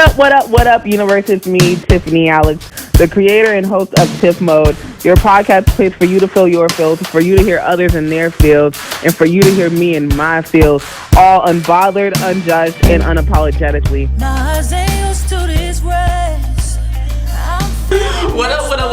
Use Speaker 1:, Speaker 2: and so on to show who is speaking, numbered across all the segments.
Speaker 1: What up, universe? It's me, Tiffany Alex, the creator and host of Tiff Mode, your podcast place for you to fill your fields, for you to hear others in their fields, and for you to hear me in my fields, all unbothered, unjudged, and unapologetically.
Speaker 2: What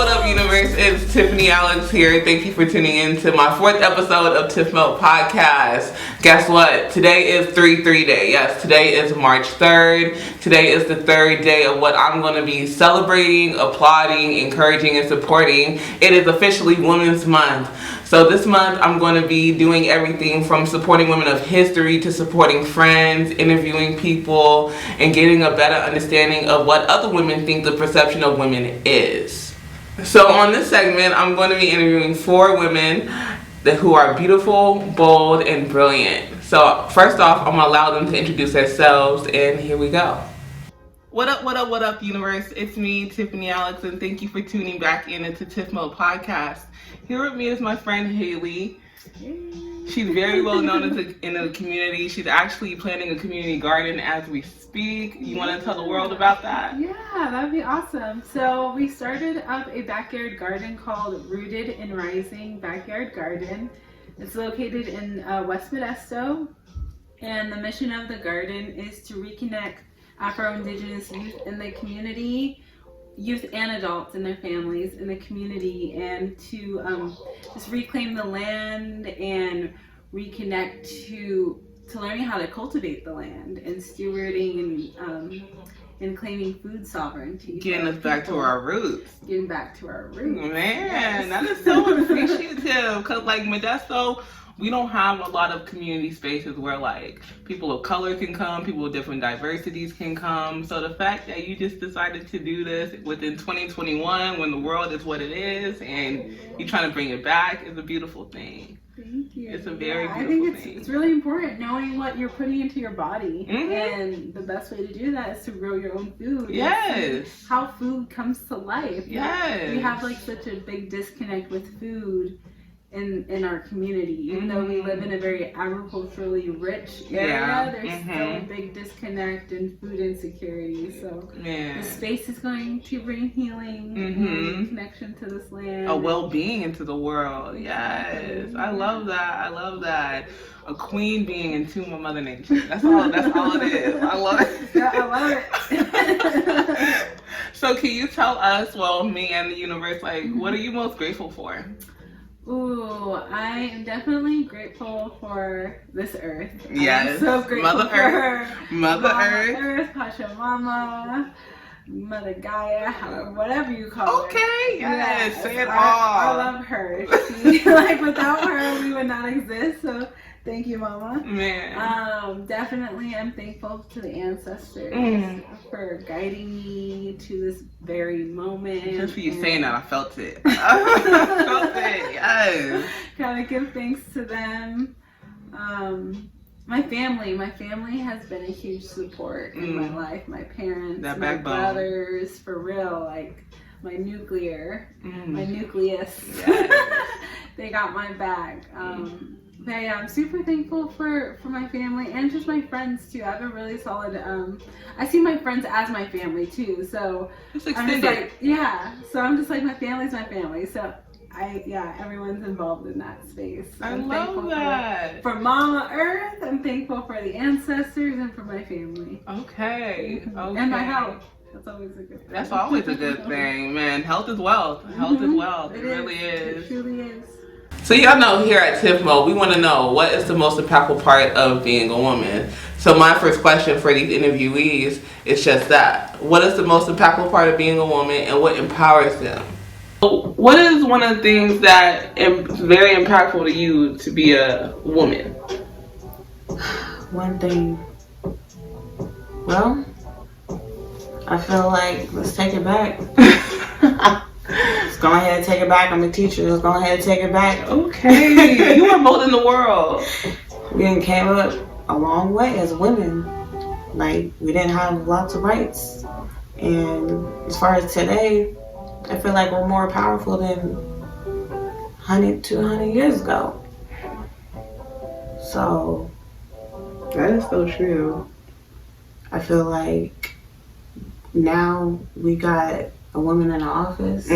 Speaker 2: up, universe? It's Tiffany Alex here. Thank you for tuning in to my 4th episode of Tiff Mode Podcast. Guess what? Today is 3-3 day. Yes, today is March 3rd. Today is the 3rd day of what I'm going to be celebrating, applauding, encouraging, and supporting. It is officially Women's Month. So this month, I'm going to be doing everything from supporting women of history to supporting friends, interviewing people, and getting a better understanding of what other women think the perception of women is. So on this segment, I'm going to be interviewing 4 women who are beautiful, bold, and brilliant. So first off, I'm going to allow them to introduce themselves, and here we go. What up, universe? It's me, Tiffany Alex, and thank you for tuning back into Tiff Mode Podcast. Here with me is my friend Haley. She's very well known in the community. She's actually planting a community garden as we speak. You want to tell the world about that?
Speaker 3: Yeah, that'd be awesome. So we started up a backyard garden called Rooted in Rising Backyard Garden. It's located in West Modesto, and the mission of the garden is to reconnect Afro-Indigenous youth in the community, youth and adults and their families in the community, and to just reclaim the land and reconnect to learning how to cultivate the land and stewarding and claiming food sovereignty.
Speaker 2: Getting us back to our roots.
Speaker 3: Getting back to our roots.
Speaker 2: Man,
Speaker 3: yes.
Speaker 2: That is so appreciative, because like Modesto, we don't have a lot of community spaces where like people of color can come, people with different diversities can come. So the fact that you just decided to do this within 2021 when the world is what it is and you're trying to bring it back is a beautiful thing.
Speaker 3: Thank you.
Speaker 2: It's a very beautiful
Speaker 3: thing.
Speaker 2: thing.
Speaker 3: It's really important knowing what you're putting into your body.
Speaker 2: Mm-hmm.
Speaker 3: And the best way to do that is to grow your own food.
Speaker 2: Yes.
Speaker 3: How food comes to life.
Speaker 2: Yes.
Speaker 3: We have like such a big disconnect with food in our community. Even though we live in a very agriculturally rich area, there's still a big disconnect and food insecurity. So the space is going to bring healing and connection to this land.
Speaker 2: A well-being into the world. Yes. I love that. A queen being in tune with Mother Nature. That's all it is. I love it.
Speaker 3: Yeah, I love it.
Speaker 2: So can you tell us, well, me and the universe, like, what are you most grateful for?
Speaker 3: Ooh, I am definitely grateful for this earth.
Speaker 2: Yes.
Speaker 3: I'm so grateful
Speaker 2: Mother
Speaker 3: for
Speaker 2: Earth.
Speaker 3: her.
Speaker 2: Mother
Speaker 3: Earth, Pachamama, Mother Gaia, whatever you call her.
Speaker 2: Okay, yes, say it all.
Speaker 3: I love her. She, like, without her, we would not exist. So thank you, Mama.
Speaker 2: Man.
Speaker 3: Definitely, I'm thankful to the ancestors for guiding me to this very moment.
Speaker 2: Just for you saying that, I felt it. I felt it, yes.
Speaker 3: Gotta give thanks to them. My family has been a huge support in my life. My parents,
Speaker 2: that
Speaker 3: my
Speaker 2: backbone.
Speaker 3: brothers, for real, like my nucleus.
Speaker 2: Yes.
Speaker 3: They got my back. But yeah, I'm super thankful for my family and just my friends too. I have a really solid, I see my friends as my family too. So
Speaker 2: It's
Speaker 3: I'm just
Speaker 2: extended.
Speaker 3: like, so I'm just like, my family's my family. So everyone's involved in that space. So
Speaker 2: I
Speaker 3: I'm
Speaker 2: love
Speaker 3: thankful
Speaker 2: that.
Speaker 3: for Mama Earth. I'm thankful for the ancestors and for my family.
Speaker 2: Okay.
Speaker 3: And my health. That's always a good thing.
Speaker 2: That's always a good thing, man. Health is wealth. Health is wealth. It really is.
Speaker 3: It truly is.
Speaker 2: So y'all know here at Tiff Mode, we want to know what is the most impactful part of being a woman. So my first question for these interviewees is just that. What is the most impactful part of being a woman and what empowers them? What is one of the things that is very impactful to you to be a woman?
Speaker 4: One thing. Well, I feel like, let's take it back. Let's go ahead and take it back. I'm a teacher. Let's go ahead and take it back.
Speaker 2: Okay. You are both in the world.
Speaker 4: We done came up a long way as women. Like, we didn't have lots of rights. And as far as today, I feel like we're more powerful than 100, 200 years ago. So
Speaker 2: that is so true.
Speaker 4: I feel like now we got a woman in the office.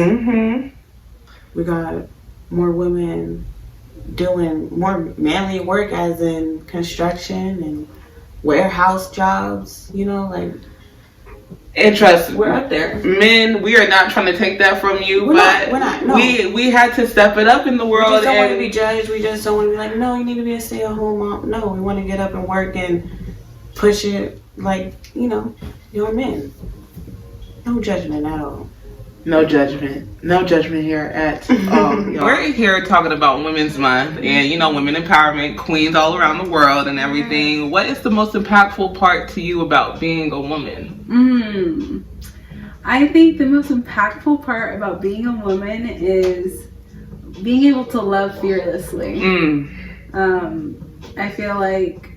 Speaker 4: We got more women doing more manly work, as in construction and warehouse jobs. You know, like.
Speaker 2: And trust,
Speaker 4: we're up there.
Speaker 2: Men, we are not trying to take that from you,
Speaker 4: we're not, no.
Speaker 2: we had to step it up in the world.
Speaker 4: We just don't want to be judged. We just don't want to be like, no, you need to be a stay-at-home mom. No, we want to get up and work and push it like, you're men. No judgment at all.
Speaker 2: No judgment. No judgment here at all. We're here talking about Women's Month and, women empowerment, queens all around the world and everything. What is the most impactful part to you about being a woman?
Speaker 3: I think the most impactful part about being a woman is being able to love fearlessly. I feel like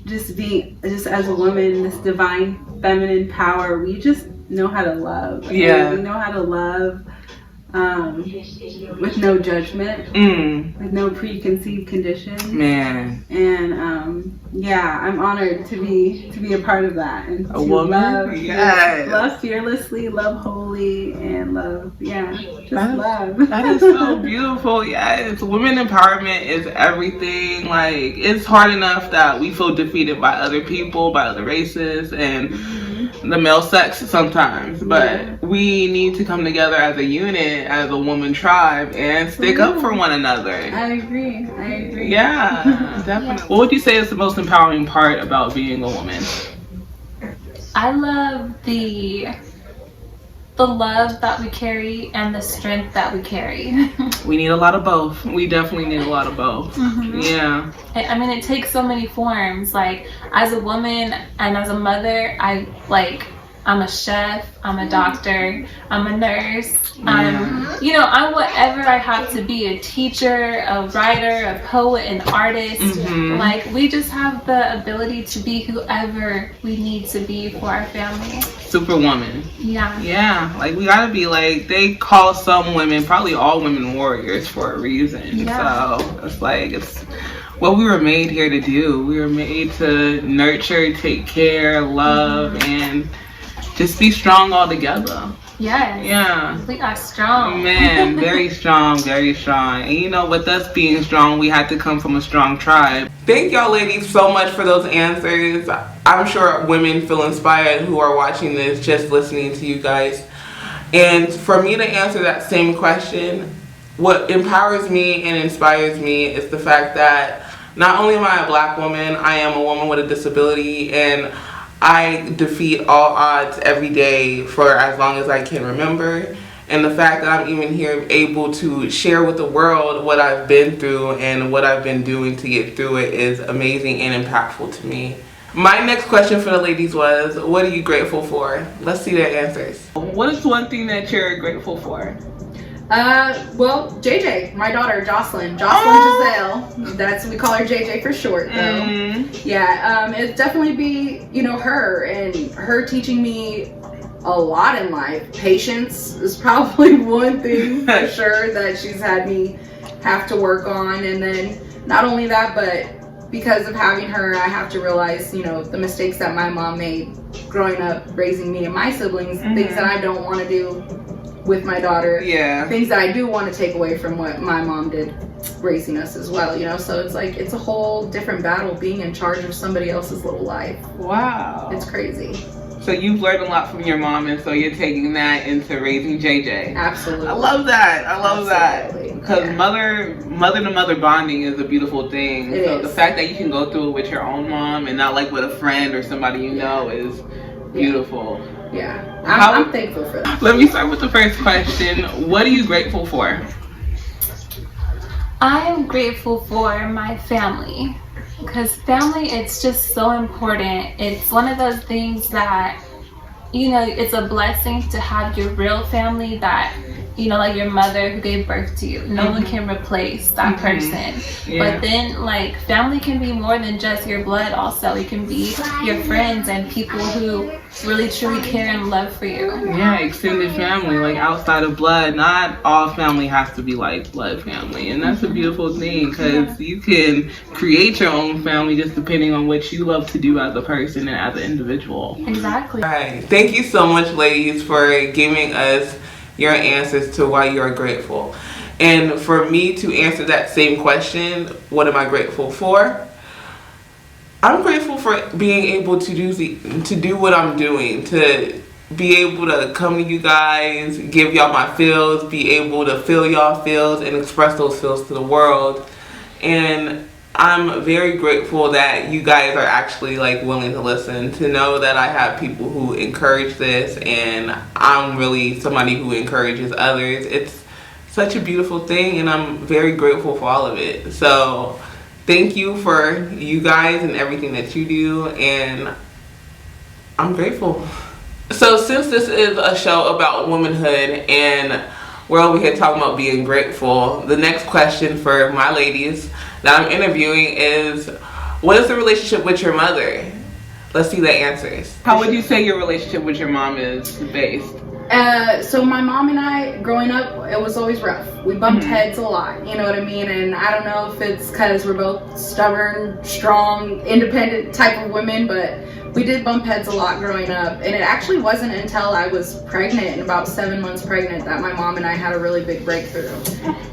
Speaker 3: just as a woman, this divine feminine power, we just know how to love.
Speaker 2: Yeah.
Speaker 3: We know how to love with no judgment, with no preconceived conditions.
Speaker 2: Man.
Speaker 3: And I'm honored to be a part of that. And
Speaker 2: a woman?
Speaker 3: Love fearlessly, love wholly, and love, love.
Speaker 2: That is so beautiful. Yes. Women empowerment is everything. Like, it's hard enough that we feel defeated by other people, by other races, and the male sex sometimes, but we need to come together as a unit, as a woman tribe, and stick up for one another.
Speaker 3: I agree.
Speaker 2: Yeah, definitely. What would you say is the most empowering part about being a woman?
Speaker 5: I love the love that we carry and the strength that we carry.
Speaker 2: We need a lot of both. We definitely need a lot of both. Yeah.
Speaker 5: I mean, it takes so many forms. Like, as a woman and as a mother, I'm a chef, I'm a doctor, I'm a nurse. I'm whatever I have to be, a teacher, a writer, a poet, an artist. Like, we just have the ability to be whoever we need to be for our family.
Speaker 2: Superwoman.
Speaker 5: Yeah.
Speaker 2: Yeah, like, we gotta be like, they call some women, probably all women, warriors for a reason.
Speaker 5: Yeah.
Speaker 2: So it's what we were made here to do. We were made to nurture, take care, love, and just be strong all together.
Speaker 5: Yes.
Speaker 2: Yeah.
Speaker 5: We are strong.
Speaker 2: Man, very strong, very strong. And with us being strong, we had to come from a strong tribe. Thank y'all ladies so much for those answers. I'm sure women feel inspired who are watching this, just listening to you guys. And for me to answer that same question, what empowers me and inspires me is the fact that not only am I a black woman, I am a woman with a disability, and I defeat all odds every day for as long as I can remember. And the fact that I'm even here able to share with the world what I've been through and what I've been doing to get through it is amazing and impactful to me. My next question for the ladies was, what are you grateful for? Let's see their answers. What is one thing that you're grateful for?
Speaker 6: Well, JJ, my daughter, Jocelyn Giselle. That's, we call her JJ for short, though. Yeah, it'd definitely be, her and her teaching me a lot in life. Patience is probably one thing for sure that she's had me have to work on. And then not only that, but because of having her, I have to realize, the mistakes that my mom made growing up, raising me and my siblings, things that I don't want to do with my daughter, things that I do want to take away from what my mom did raising us as well, so it's like, it's a whole different battle being in charge of somebody else's little life.
Speaker 2: Wow.
Speaker 6: It's crazy.
Speaker 2: So you've learned a lot from your mom, and so you're taking that into raising JJ.
Speaker 6: Absolutely.
Speaker 2: I love that. Because mother-to-mother bonding is a beautiful thing. The fact that you can go through it with your own mom and not like with a friend or somebody you know is beautiful.
Speaker 6: Yeah, I'm thankful for that.
Speaker 2: Let me start with the first question. What are you grateful for?
Speaker 5: I am grateful for my family, because family, it's just so important. It's one of those things that, it's a blessing to have your real family that you know, like your mother who gave birth to you. No one can replace that person. But then, like, family can be more than just your blood also. It can be your friends and people who really truly care and love for you.
Speaker 2: Yeah, extended family, like outside of blood. Not all family has to be like blood family, and that's a beautiful thing, because you can create your own family just depending on what you love to do as a person and as an individual.
Speaker 5: Exactly.
Speaker 2: All right, thank you so much, ladies, for giving us your answers to why you're grateful. And for me to answer that same question, what am I grateful for? I'm grateful for being able to do what I'm doing, to be able to come to you guys, give y'all my feels, be able to feel y'all feels and express those feels to the world. And I'm very grateful that you guys are actually like willing to listen, to know that I have people who encourage this, and I'm really somebody who encourages others. It's such a beautiful thing, and I'm very grateful for all of it. So thank you for you guys and everything that you do, and I'm grateful. So since this is a show about womanhood and we're over here talking about being grateful, the next question for my ladies that I'm interviewing is, what is the relationship with your mother? Let's see the answers. How would you say your relationship with your mom is based?
Speaker 6: So my mom and I, growing up, it was always rough. We bumped heads a lot, you know what I mean? And I don't know if it's because we're both stubborn, strong, independent type of women, but we did bump heads a lot growing up. And it actually wasn't until I was pregnant, and about 7 months pregnant, that my mom and I had a really big breakthrough.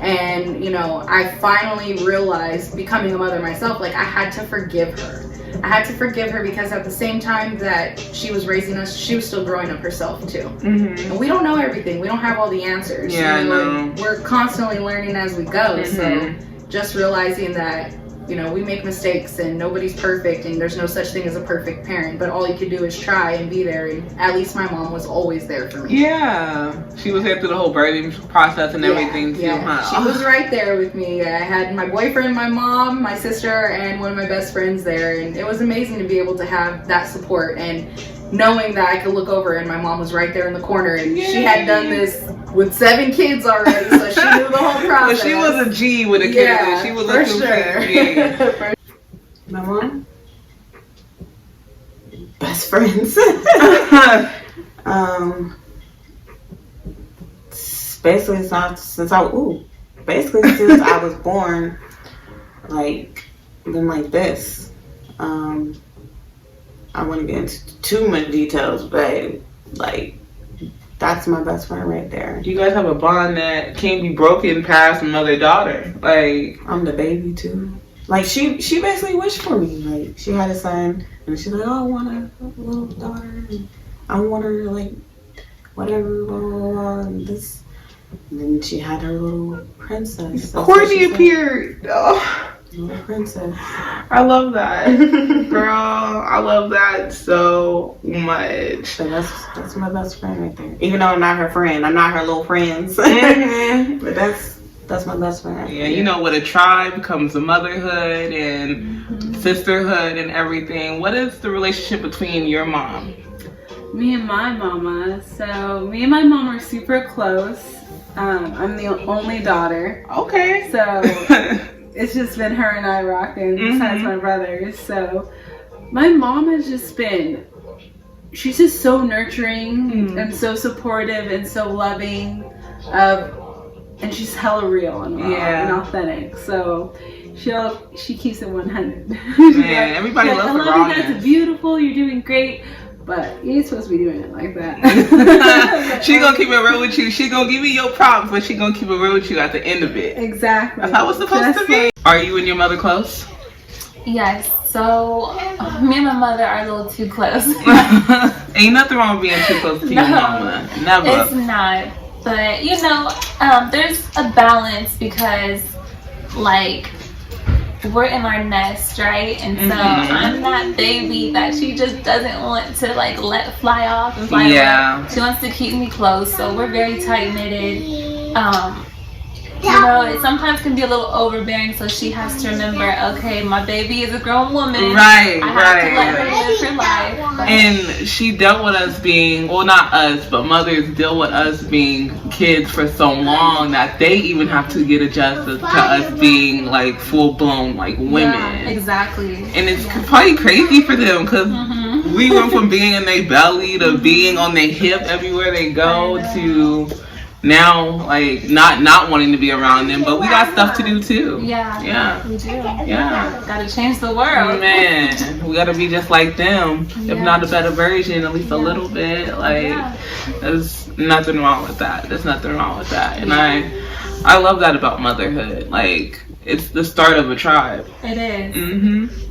Speaker 6: And, you know, I finally realized, becoming a mother myself, like I had to forgive her. I had to forgive her because at the same time that she was raising us, she was still growing up herself too. And we don't know everything. We don't have all the answers.
Speaker 2: Yeah,
Speaker 6: I know. We're constantly learning as we go. So just realizing that, you know, we make mistakes and nobody's perfect and there's no such thing as a perfect parent, but all you can do is try and be there. And at least my mom was always there for me.
Speaker 2: Yeah, she was there through the whole birthing process and everything too, huh?
Speaker 6: She was right there with me. I had my boyfriend, my mom, my sister, and one of my best friends there, and it was amazing to be able to have that support and knowing that I could look over and my mom was right there in the corner, and she had done this with 7 kids already, so she knew the whole process.
Speaker 2: But she was a G with a kid.
Speaker 6: Yeah,
Speaker 2: she was
Speaker 6: for
Speaker 2: a
Speaker 6: sure.
Speaker 4: My mom, best friends. Basically since I was born, like been like this. I wouldn't get into too much details, but like that's my best friend right there.
Speaker 2: You guys have a bond that can't be broken past mother-daughter. Like,
Speaker 4: I'm the baby too. Like she basically wished for me. Like she had a son, and she's like, "Oh, I want a little daughter, and I want her like whatever, blah blah blah." And this, and then she had her little princess.
Speaker 2: Courtney appeared. Oh.
Speaker 4: Little princess.
Speaker 2: I love that, girl. I love that so much.
Speaker 4: So that's my best friend right there. Even though I'm not her friend, I'm not her little friends. But that's my best friend. Right
Speaker 2: Yeah,
Speaker 4: there.
Speaker 2: you know, with a tribe comes a motherhood and sisterhood and everything. What is the relationship between your mom?
Speaker 3: Me and my mama. So me and my mom are super close. I'm the only daughter.
Speaker 2: Okay.
Speaker 3: So it's just been her and I rocking besides my brothers. So my mom has just been, she's just so nurturing and so supportive and so loving. And she's hella real and raw and authentic. So she keeps it 100.
Speaker 2: Man, everybody loves
Speaker 3: I
Speaker 2: the
Speaker 3: love
Speaker 2: rawness.
Speaker 3: you, that's beautiful, you're doing great. But you ain't supposed to be doing it like that.
Speaker 2: She gonna keep it real with you. She gonna give you your props, but she gonna keep it real with you at the end of it.
Speaker 3: Exactly.
Speaker 2: That's how it's supposed to be. Are you and your mother close?
Speaker 5: Yes. So me and my mother are a little too close.
Speaker 2: Ain't nothing wrong with being too close to your mama. Never.
Speaker 5: It's not. But you know, there's a balance because like we're in our nest, right? And so I'm that baby that she just doesn't want to like let fly off and fly away. She wants to keep me close, so we're very tight knitted. it sometimes can be a little overbearing, so she has to remember, okay, my baby is a grown woman.
Speaker 2: Right,
Speaker 5: I have to let her live her life. But
Speaker 2: and she dealt with us being, well, not us, but mothers deal with us being kids for so long that they even have to get adjusted to us being like full-blown like women.
Speaker 5: Yeah, exactly.
Speaker 2: And it's probably crazy for them because we went from being in their belly to being on their hip everywhere they go to now like not wanting to be around them, but we got stuff to do too.
Speaker 5: Yeah, we do.
Speaker 2: Yeah,
Speaker 5: gotta change the world.
Speaker 2: Man, we gotta be just like them, if not a better version, at least a little bit. Like there's nothing wrong with that. There's nothing wrong with that. And I love that about motherhood. Like it's the start of a tribe.
Speaker 5: It is.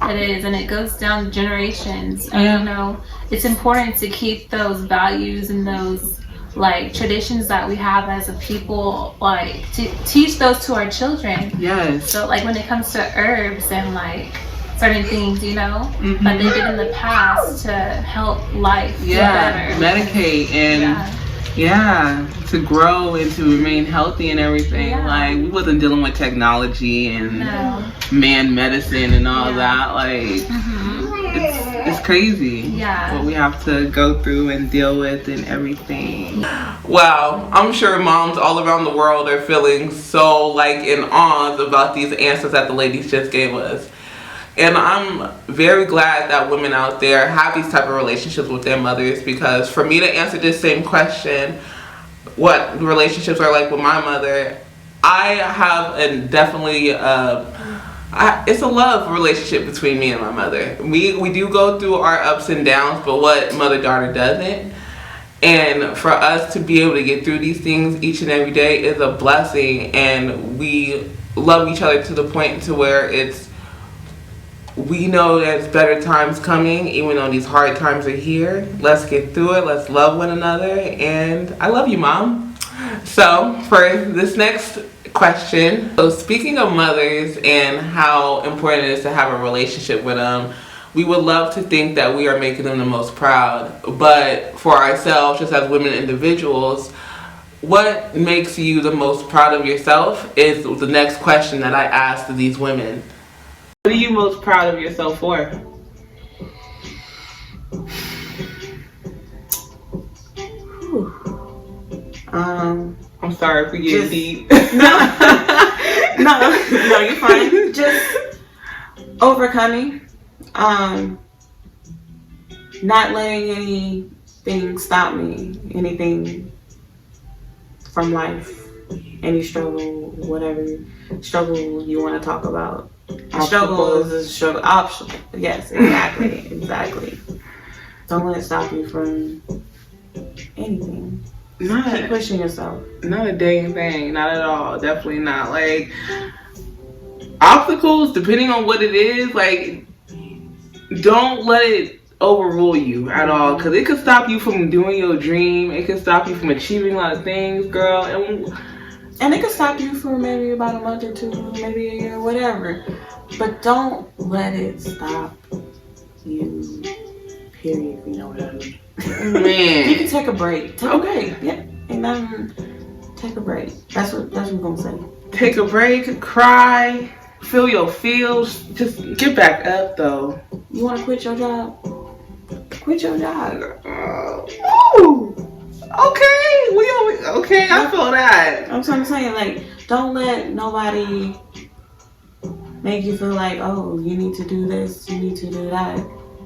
Speaker 5: It is, and it goes down generations. And it's important to keep those values and those like traditions that we have as a people, like to teach those to our children.
Speaker 2: Yes.
Speaker 5: So like when it comes to herbs and like certain things, that they did in the past to help life get better.
Speaker 2: Medicate and to grow and to remain healthy and everything. Like we wasn't dealing with technology and man medicine and all that. Like it's crazy what we have to go through and deal with and everything. Wow, I'm sure moms all around the world are feeling so like in awe about these answers that the ladies just gave us. And I'm very glad that women out there have these type of relationships with their mothers, because for me to answer this same question, what relationships are like with my mother, I have definitely it's a love relationship between me and my mother. We do go through our ups and downs, but what mother-daughter doesn't. And for us to be able to get through these things each and every day is a blessing, and we love each other to the point to where we know there's better times coming, even though these hard times are here. Let's get through it. Let's love one another. And I love you, Mom. So for this next question, so speaking of mothers and how important it is to have a relationship with them, we would love to think that we are making them the most proud. But for ourselves, just as women individuals, what makes you the most proud of yourself is the next question that I asked these women. What are you most proud of yourself for? I'm sorry for getting deep.
Speaker 4: No, you're fine. Just overcoming. Not letting anything stop me. Anything from life. Any struggle, whatever struggle you want to talk about. Struggle is a struggle. Yes, exactly. Don't let it stop you from anything. Keep pushing yourself.
Speaker 2: Not a dang thing. Not at all. Definitely not. Like, obstacles, depending on what it is, like, don't let it overrule you at all. Because it could stop you from doing your dream. It could stop you from achieving a lot of things, girl.
Speaker 4: And it could stop you for maybe about a month or two, maybe a year, whatever. But don't let it stop you. Period, if you know what I mean.
Speaker 2: Man.
Speaker 4: You can take a break. Take a break. Yeah. And then take a break. That's what I'm gonna say.
Speaker 2: Take a break, cry, feel your feels. Just get back up though.
Speaker 4: You wanna quit your job? Quit your job.
Speaker 2: Ooh. Okay, I feel that.
Speaker 4: That's what I'm saying. Like, don't let nobody make you feel like, oh, you need to do this, you need to do that.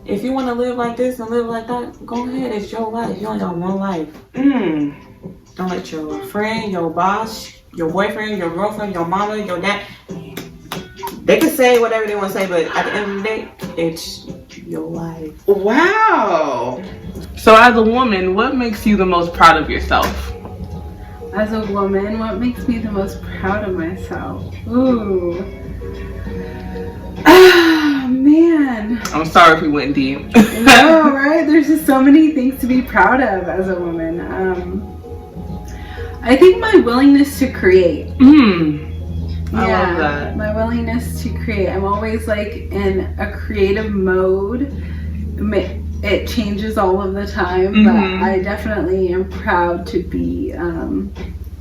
Speaker 4: If you want to live like this and live like that, go ahead. It's your life. You only got one life. Don't let your friend, your boss, your boyfriend, your girlfriend, your mama, your dad, they can say whatever they want to say, but at the end of the day, it's your life.
Speaker 2: Wow. So as a woman, what makes you the most proud of yourself?
Speaker 3: As a woman, what makes me the most proud of myself? Ooh. Ah, man.
Speaker 2: I'm sorry if we went deep.
Speaker 3: No, right? There's just so many things to be proud of as a woman. I think my willingness to create.
Speaker 2: I love that.
Speaker 3: My willingness to create. I'm always like in a creative mode. It changes all of the time, but I definitely am proud to be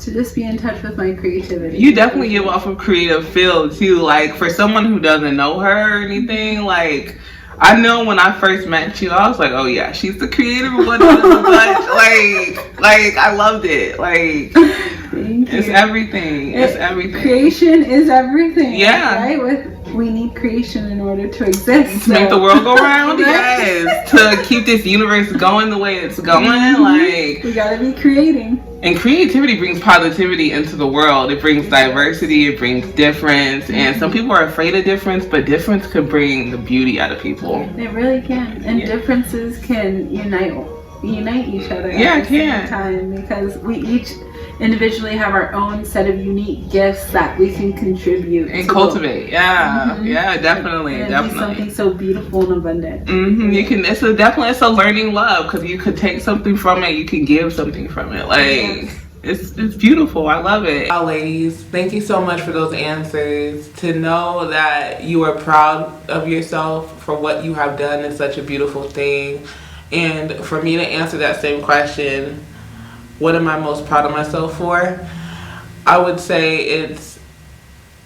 Speaker 3: to just be in touch with my creativity.
Speaker 2: You definitely give off a creative feel too. Like for someone who doesn't know her or anything, like I know when I first met you, I was like, oh yeah, she's the creative one. Like I loved it. Like it's everything. It's everything.
Speaker 3: Creation is everything.
Speaker 2: Yeah.
Speaker 3: Right? We need creation in order to exist.
Speaker 2: To make the world go round. Yes. To keep this universe going the way it's going. Like
Speaker 3: we gotta be creating.
Speaker 2: And creativity brings positivity into the world. It brings diversity. It brings difference. And some people are afraid of difference, but difference could bring the beauty out of people.
Speaker 3: It really can. And differences can unite each other at the same time, because we each individually have our own set of unique gifts that we can contribute
Speaker 2: and
Speaker 3: to
Speaker 2: cultivate. Yeah, definitely.
Speaker 3: And
Speaker 2: definitely.
Speaker 3: be something so beautiful and abundant.
Speaker 2: You can. It's a learning love, because you could take something from it. You can give something from it. Like it's beautiful. I love it. Wow, ladies, thank you so much for those answers. To know that you are proud of yourself for what you have done is such a beautiful thing. And for me to answer that same question, what am I most proud of myself for? I would say it's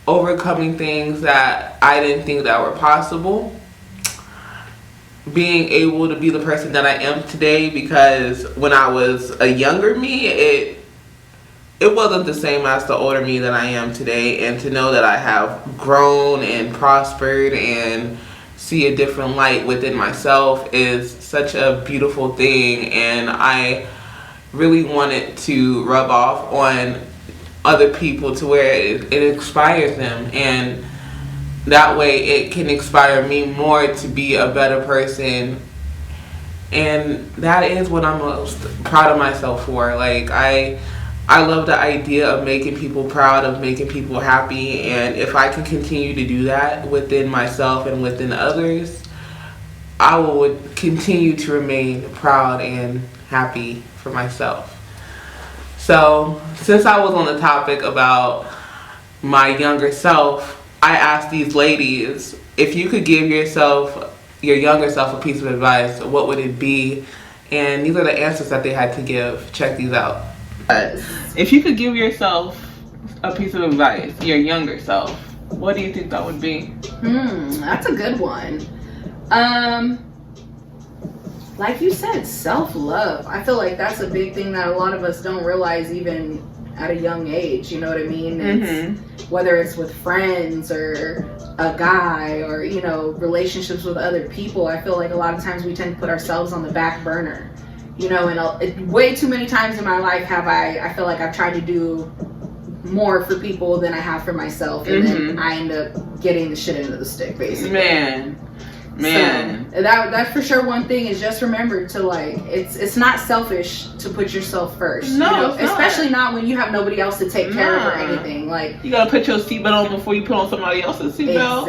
Speaker 2: overcoming things that I didn't think that were possible. Being able to be the person that I am today, because when I was a younger me, it wasn't the same as the older me that I am today. And to know that I have grown and prospered and see a different light within myself is such a beautiful thing. And I really wanted to rub off on other people to where it inspires them, and that way it can inspire me more to be a better person. And that is what I'm most proud of myself for. Like I love the idea of making people proud, of making people happy, and if I can continue to do that within myself and within others, I will continue to remain proud and happy for myself. So since I was on the topic about my younger self, I asked these ladies, if you could give your younger self a piece of advice, what would it be? And these are the answers that they had to give. Check these out. If you could give yourself a piece of advice, your younger self, what do you think that would be?
Speaker 6: That's a good one. Like you said, self-love. I feel like that's a big thing that a lot of us don't realize even at a young age. You know what I mean? It's, whether it's with friends or a guy or, you know, relationships with other people, I feel like a lot of times we tend to put ourselves on the back burner. You know, and way too many times in my life I feel like I've tried to do more for people than I have for myself. And then I end up getting the shit into the stick, basically. Man. So that for sure. One thing is just remember to, like, it's not selfish to put yourself first.
Speaker 2: No,
Speaker 6: you know?
Speaker 2: it's not.
Speaker 6: Especially not when you have nobody else to take care of or anything. Like,
Speaker 2: you gotta put your seatbelt on before you put on somebody else's seatbelt.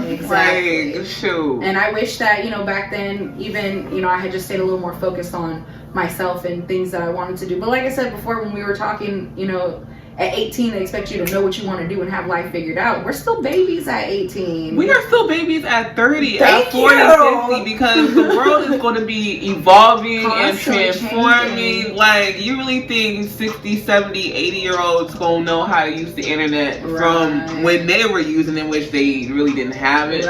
Speaker 6: Exactly.
Speaker 2: Like, shoot.
Speaker 6: And I wish that, you know, back then, even, you know, I had just stayed a little more focused on myself and things that I wanted to do. But like I said before, when we were talking, you know, at 18, they expect you to know what you want to do and have life figured out. We're still babies at 18.
Speaker 2: We are still babies at 30,
Speaker 6: Thank
Speaker 2: at 40,
Speaker 6: you.
Speaker 2: 50, because the world is going to be evolving
Speaker 6: Constantly
Speaker 2: and transforming.
Speaker 6: changing.
Speaker 2: Like, you really think 60, 70, 80-year-olds going to know how to use the internet from when they were using it, which they really didn't have it,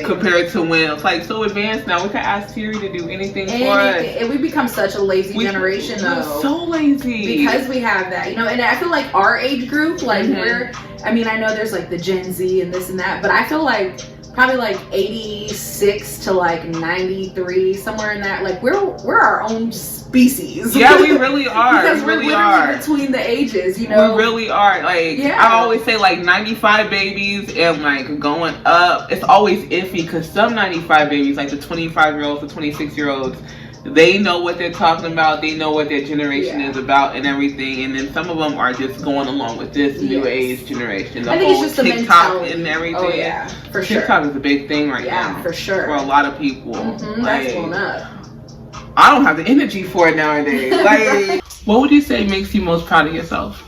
Speaker 2: compared to when it's like so advanced now. We can ask Siri to do anything for us.
Speaker 6: And we become such a lazy generation, though.
Speaker 2: We're so lazy.
Speaker 6: Because we have that, you know, and I feel like our age group, like I know there's like the Gen Z and this and that, but I feel like probably like 86 to like 93, somewhere in that, like we're our own species.
Speaker 2: Yeah, we really are.
Speaker 6: Because we're literally between the ages, you know.
Speaker 2: We really are. Like, I always say like 95 babies and like going up, it's always iffy because some 95 babies, like the 25-year-olds, the 26-year-olds, they know what they're talking about. They know what their generation is about and everything. And then some of them are just going along with this new age generation.
Speaker 6: I think it's just
Speaker 2: TikTok
Speaker 6: the mentality
Speaker 2: and everything.
Speaker 6: Oh yeah, for sure.
Speaker 2: TikTok is a big thing right now.
Speaker 6: Yeah, for sure.
Speaker 2: For a lot of people.
Speaker 6: That's blown up.
Speaker 2: I don't have the energy for it nowadays. Like, what would you say makes you most proud of yourself?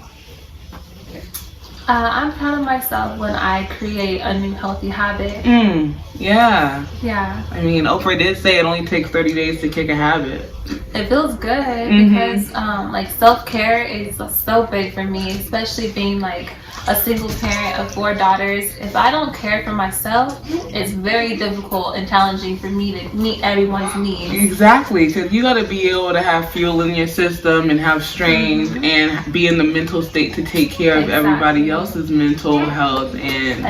Speaker 5: I'm proud of myself when I create a new healthy habit.
Speaker 2: Yeah.
Speaker 5: Yeah.
Speaker 2: I mean, Oprah did say it only takes 30 days to kick a habit.
Speaker 5: It feels good because like self-care is so big for me, especially being like a single parent of 4 daughters. If I don't care for myself, it's very difficult and challenging for me to meet everyone's needs.
Speaker 2: Exactly, because you got to be able to have fuel in your system and have strength and be in the mental state to take care of everybody else's mental health. And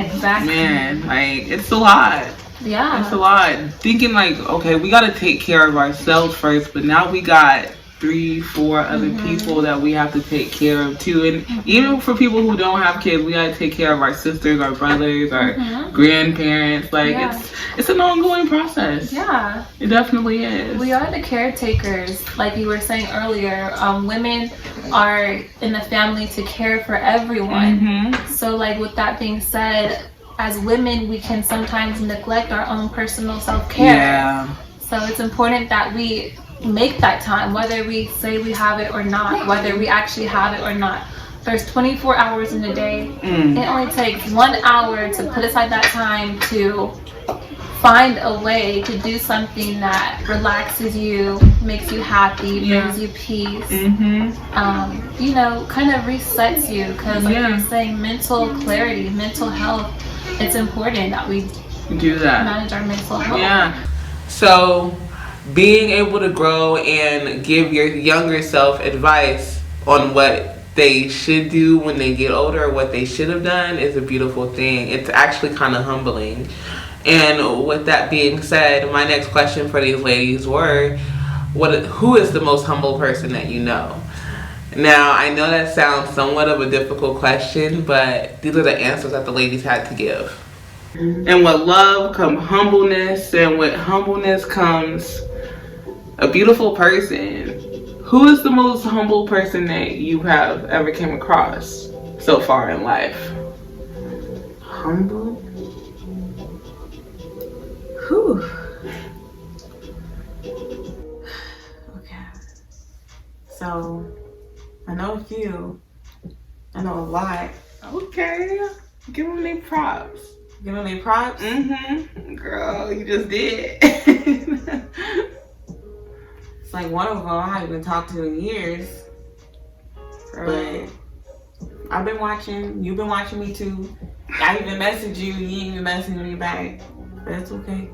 Speaker 2: man, like, it's a lot.
Speaker 5: Yeah,
Speaker 2: it's a lot. Thinking like, okay, we got to take care of ourselves first, but now we got 3-4 other people that we have to take care of too. And even for people who don't have kids, we got to take care of our sisters, our brothers, our grandparents. Like, it's an ongoing process.
Speaker 5: Yeah,
Speaker 2: it definitely is.
Speaker 5: We are the caretakers, like you were saying earlier. Women are in the family to care for everyone. So like, with that being said, as women, we can sometimes neglect our own personal self-care.
Speaker 2: Yeah.
Speaker 5: So it's important that we make that time, whether we say we have it or not, whether we actually have it or not. There's 24 hours in a day. It only takes 1 hour to put aside that time to find a way to do something that relaxes you, makes you happy, brings you peace, you know, kind of resets you. Because like you're saying, mental clarity, mental health, it's important that we
Speaker 2: do that,
Speaker 5: manage our mental health.
Speaker 2: Yeah. So being able to grow and give your younger self advice on what they should do when they get older, or what they should have done, is a beautiful thing. It's actually kind of humbling. And with that being said, my next question for these ladies were, who is the most humble person that you know? Now, I know that sounds somewhat of a difficult question, but these are the answers that the ladies had to give. And with love comes humbleness, and with humbleness comes a beautiful person. Who is the most humble person that you have ever came across so far in life?
Speaker 4: Humble? Whew. Okay. So, I know a few. I know a lot.
Speaker 2: Okay. Give them their props.
Speaker 4: Give them their props?
Speaker 2: Girl, you just did.
Speaker 4: It's like one of them I haven't even talked to in years. But I've been watching. You've been watching me too. I even messaged you. You ain't even messaging me back. But it's okay.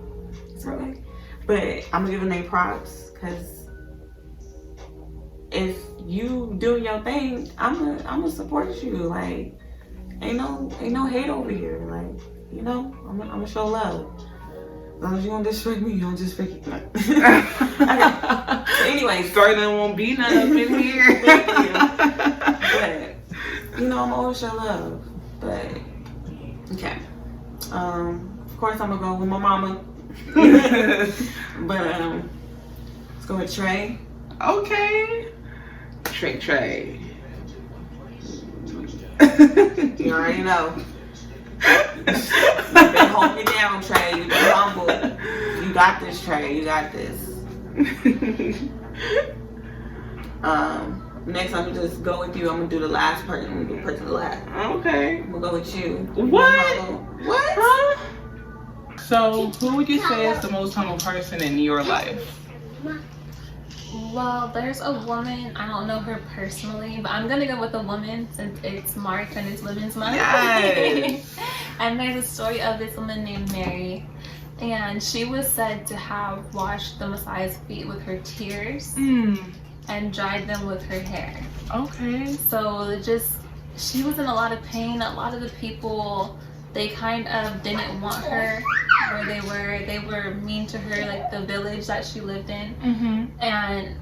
Speaker 4: It's okay. But I'm giving them props because if you do your thing, I'm gonna support you. Like, ain't no hate over here. Like, you know, I'm gonna show love. As long as you don't disrespect me, you don't disrespect me. Okay. Anyway,
Speaker 2: sorry, there won't be none up in here.
Speaker 4: But you know, I'm always show love. But okay. Of course, I'm gonna go with my mama. But let's go with Trey.
Speaker 2: Okay. Trey.
Speaker 4: You already know. You've been holding me down, Trey. You've been humble. You got this, Trey. You got this. Next, I'm gonna just go with you. I'm gonna do the last person. I'm gonna do person last.
Speaker 2: Okay.
Speaker 4: I'm gonna go with you.
Speaker 2: What?
Speaker 4: What?
Speaker 2: Huh? So, who would you say is the most humble person in your life?
Speaker 5: Well, there's a woman, I don't know her personally, but I'm gonna go with a woman since it's March and it's Women's Month.
Speaker 2: Yes.
Speaker 5: And there's a story of this woman named Mary, and she was said to have washed the Messiah's feet with her tears and dried them with her hair.
Speaker 2: Okay.
Speaker 5: So she was in a lot of pain. A lot of the people, they kind of didn't want her where they were. They were mean to her, like the village that she lived in. And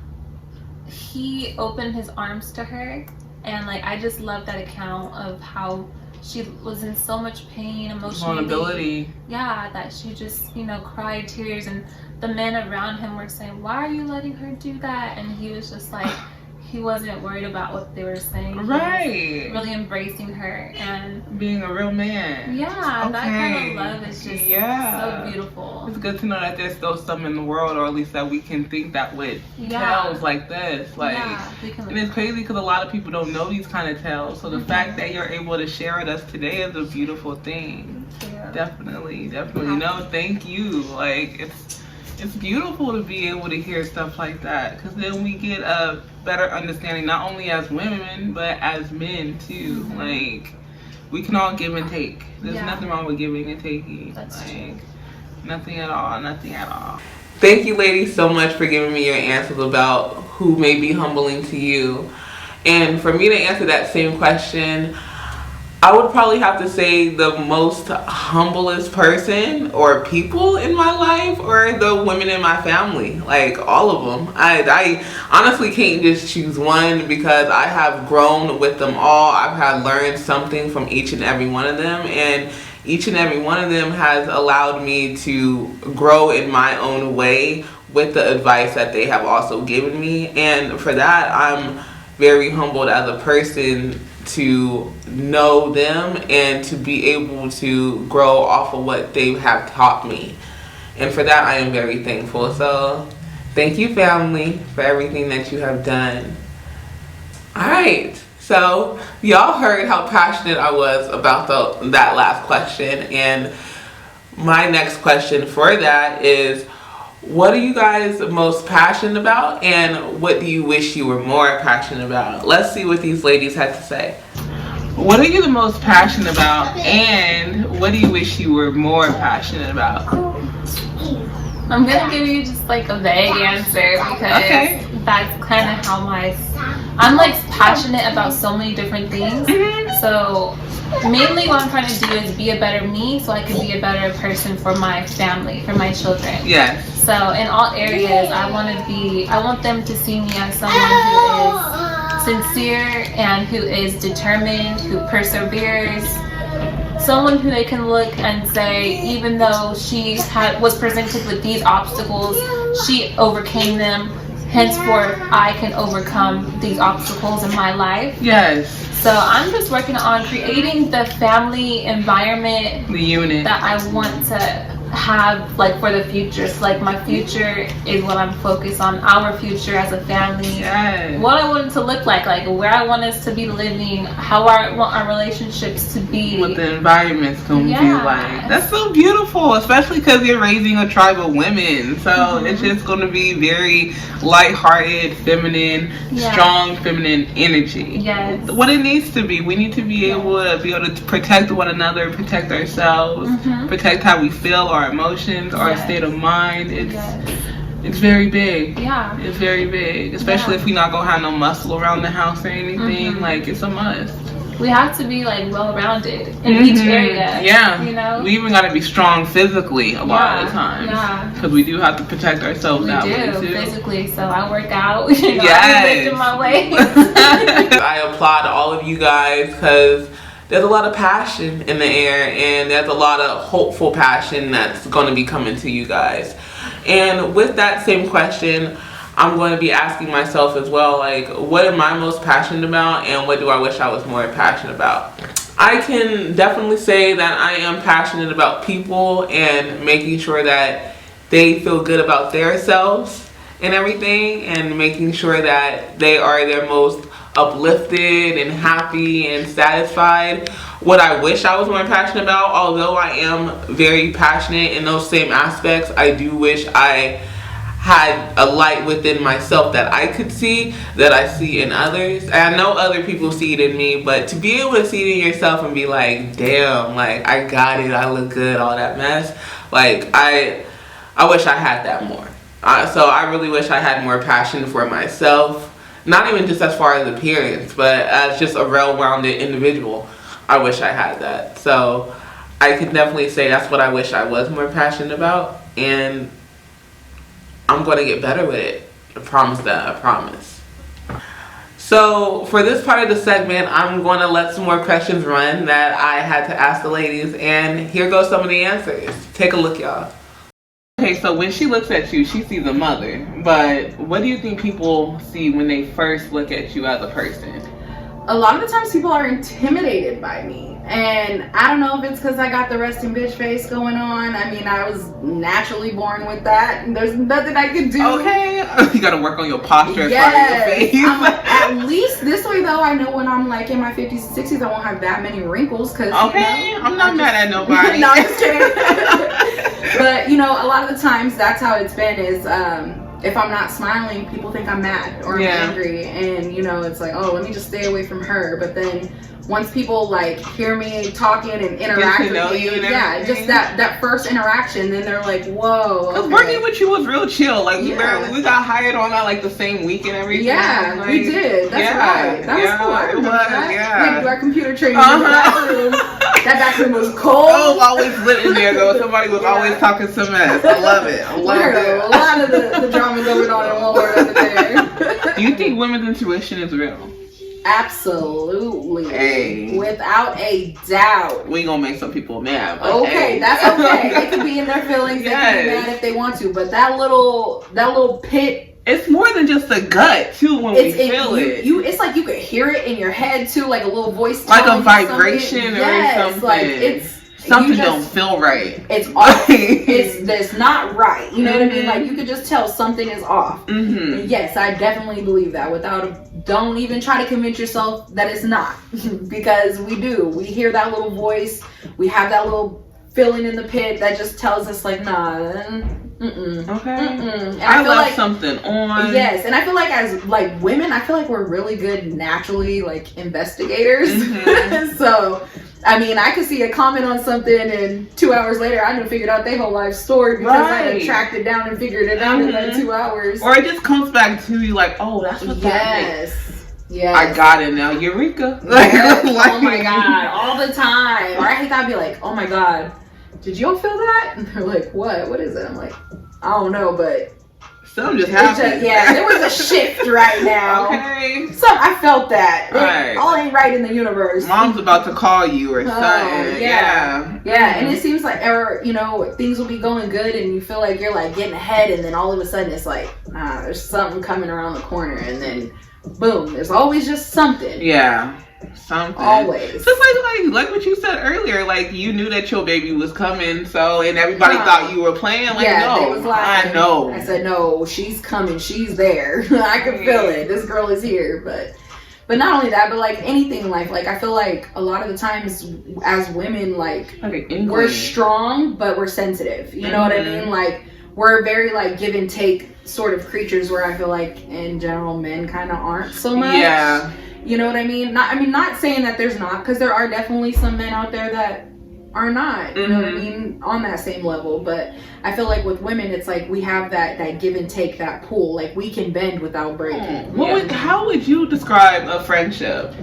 Speaker 5: he opened his arms to her, and like I just love that account of how she was in so much pain, emotionally.
Speaker 2: Vulnerability.
Speaker 5: Yeah, that she just, you know, cried tears, and the men around him were saying, "Why are you letting her do that?" And he was just like, he wasn't worried about what they were saying.
Speaker 2: Right.
Speaker 5: Really embracing her and
Speaker 2: being a real man.
Speaker 5: Yeah,
Speaker 2: okay.
Speaker 5: That kind of love is just so beautiful.
Speaker 2: It's good to know that there's still some in the world, or at least that we can think that with tales like this. Like, and it's crazy because a lot of people don't know these kind of tales. So the fact that you're able to share with us today is a beautiful thing. Definitely. No, thank you. Like, it's beautiful to be able to hear stuff like that, because then we get a better understanding, not only as women but as men too. Like, we can all give and take. There's nothing wrong with giving and taking.
Speaker 5: That's
Speaker 2: true. Nothing at all. Nothing at all. Thank you, ladies, so much for giving me your answers about who may be humbling to you. And for me to answer that same question, I would probably have to say the most humblest person or people in my life or the women in my family. Like, all of them. I honestly can't just choose one, because I have grown with them all. I've had learned something from each and every one of them, and each and every one of them has allowed me to grow in my own way with the advice that they have also given me. And for that, I'm very humbled as a person to know them and to be able to grow off of what they have taught me. And for that, I am very thankful. So thank you, family, for everything that you have done. All right. So y'all heard how passionate I was about that last question. And my next question for that is, what are you guys most passionate about, and what do you wish you were more passionate about? Let's see what these ladies had to say. What are you the most passionate about, and what do you wish you were more passionate about?
Speaker 5: I'm gonna give you just like a vague answer, because that's kind of how I'm like passionate about so many different things. So mainly what I'm trying to do is be a better me, so I can be a better person for my family, for my children.
Speaker 2: Yes.
Speaker 5: So in all areas, I want them to see me as someone who is sincere and who is determined, who perseveres. Someone who they can look and say, even though she was presented with these obstacles, she overcame them. Henceforth, I can overcome these obstacles in my life.
Speaker 2: Yes.
Speaker 5: So I'm just working on creating the family environment,
Speaker 2: the unit
Speaker 5: that I want to have, like, for the future. So, like, my future is what I'm focused on, our future as a family.
Speaker 2: Yes.
Speaker 5: What I want it to look like where I want us to be living, how I want our relationships to be,
Speaker 2: what the environment's gonna be like. That's so beautiful, especially because you're raising a tribe of women, so it's just gonna be very lighthearted, feminine, strong feminine energy.
Speaker 5: Yes.
Speaker 2: What it needs to be. We need to be able to protect one another, protect ourselves, protect how we feel, our emotions, our state of mind. It's very big.
Speaker 5: Yeah.
Speaker 2: It's very big, especially if we not gonna have no muscle around the house or anything. Like, it's a must.
Speaker 5: We have to be like well-rounded in each area.
Speaker 2: Yeah.
Speaker 5: You know?
Speaker 2: We even gotta be strong physically a lot of the times.
Speaker 5: Yeah.
Speaker 2: Because we do have to protect ourselves that way too.
Speaker 5: Physically, so I work out. You know,
Speaker 2: yes.
Speaker 5: I'm lifting my weight.
Speaker 2: I applaud all of you guys, because there's a lot of passion in the air, and there's a lot of hopeful passion that's going to be coming to you guys. And with that same question, I'm going to be asking myself as well, like, what am I most passionate about, and what do I wish I was more passionate about? I can definitely say that I am passionate about people and making sure that they feel good about themselves and everything, and making sure that they are their most uplifted and happy and satisfied. What I wish I was more passionate about, although I am very passionate in those same aspects, I do wish I had a light within myself that I could see, that I see in others. And I know other people see it in me, but to be able to see it in yourself and be like, damn, like, I got it, I look good, all that mess, like, I wish I had that more. So I really wish I had more passion for myself. Not even just as far as appearance, but as just a well-rounded individual. I wish I had that. So I could definitely say that's what I wish I was more passionate about. And I'm going to get better with it. I promise that. I promise. So for this part of the segment, I'm going to let some more questions run that I had to ask the ladies. And here goes some of the answers. Take a look, y'all. Okay, so when she looks at you, she sees a mother, but what do you think people see when they first look at you as a person?
Speaker 6: A lot of the times people are intimidated by me, and I don't know if it's because I got the resting bitch face going on. I mean, I was naturally born with that, and there's nothing I can do.
Speaker 2: Okay, you gotta work on your posture as far as your face.
Speaker 6: At least this way, though, I know when I'm like in my 50s and 60s, I won't have that many wrinkles. Cause
Speaker 2: okay, I'm not mad at nobody.
Speaker 6: No, I'm just kidding. But know, a lot of the times that's how it's been is if I'm not smiling, people think I'm mad or I'm angry, and you know, it's like, oh, let me just stay away from her. But then once people like hear me talking and interact with me, just that first interaction, then they're like, whoa.
Speaker 2: Cause working with you was real chill. Like we got hired on that like the same week and everything.
Speaker 6: Yeah,
Speaker 2: like,
Speaker 6: we did. That's right. That was cool. I remember that. We had to do our computer training in the back room. That back room was cold.
Speaker 2: I was always lit in there though. Somebody was always talking some mess. I love it. I love it.
Speaker 6: A lot of the drama going on in Walmart over there.
Speaker 2: Do you think women's intuition is real?
Speaker 6: Absolutely.
Speaker 2: Hey.
Speaker 6: Without a doubt.
Speaker 2: We gonna make some people mad.
Speaker 6: Okay, that's okay. They can be in their feelings. They can be mad if they want to. But that little pit.
Speaker 2: It's more than just a gut too when we feel it.
Speaker 6: It's like you could hear it in your head too, like a little voice.
Speaker 2: Like a vibration or something.
Speaker 6: Like it's
Speaker 2: something don't feel right.
Speaker 6: It's off. It's not right. You know what I mean? Like you could just tell something is off. And yes, I definitely believe that. Don't even try to convince yourself that it's not, because we do. We hear that little voice. We have that little feeling in the pit that just tells us like, nah. Okay. And
Speaker 2: I feel like something on.
Speaker 6: Yes, and I feel like as like women, I feel like we're really good naturally like investigators. So. I mean, I could see a comment on something and 2 hours later I done figured out their whole life story because I had tracked it down and figured it out in like 2 hours.
Speaker 2: Or it just comes back to you like, oh, that's what that is. Yes. I got it now. Eureka.
Speaker 6: Oh my God. All the time. Or I hate that. I'd be like, oh my God, did you all feel that? And they're like, what? What is it? I'm like, I don't know, but
Speaker 2: something just happened.
Speaker 6: There was a shift right now. Okay. I felt that. Right. All ain't right in the universe.
Speaker 2: Mom's about to call you or something.
Speaker 6: Yeah. And it seems like, or you know, things will be going good and you feel like you're like getting ahead, and then all of a sudden it's like, nah, there's something coming around the corner, and then boom, there's always just something.
Speaker 2: Yeah. Something.
Speaker 6: Always.
Speaker 2: Just like what you said earlier, like you knew that your baby was coming, so and everybody thought you were playing. Like, no,
Speaker 6: they was like,
Speaker 2: I know.
Speaker 6: I said, no, she's coming, she's there. I can feel it. This girl is here. But not only that, but like anything in life, like I feel like a lot of the times as women, like we're strong, but we're sensitive. You know what I mean? Like we're very like give and take sort of creatures, where I feel like in general men kind of aren't so much. Yeah. You know what I mean? Not saying that there's not, because there are definitely some men out there that are not, you know what I mean, on that same level. But I feel like with women, it's like we have that give and take, that pull. Like we can bend without breaking.
Speaker 2: How would you describe a friendship?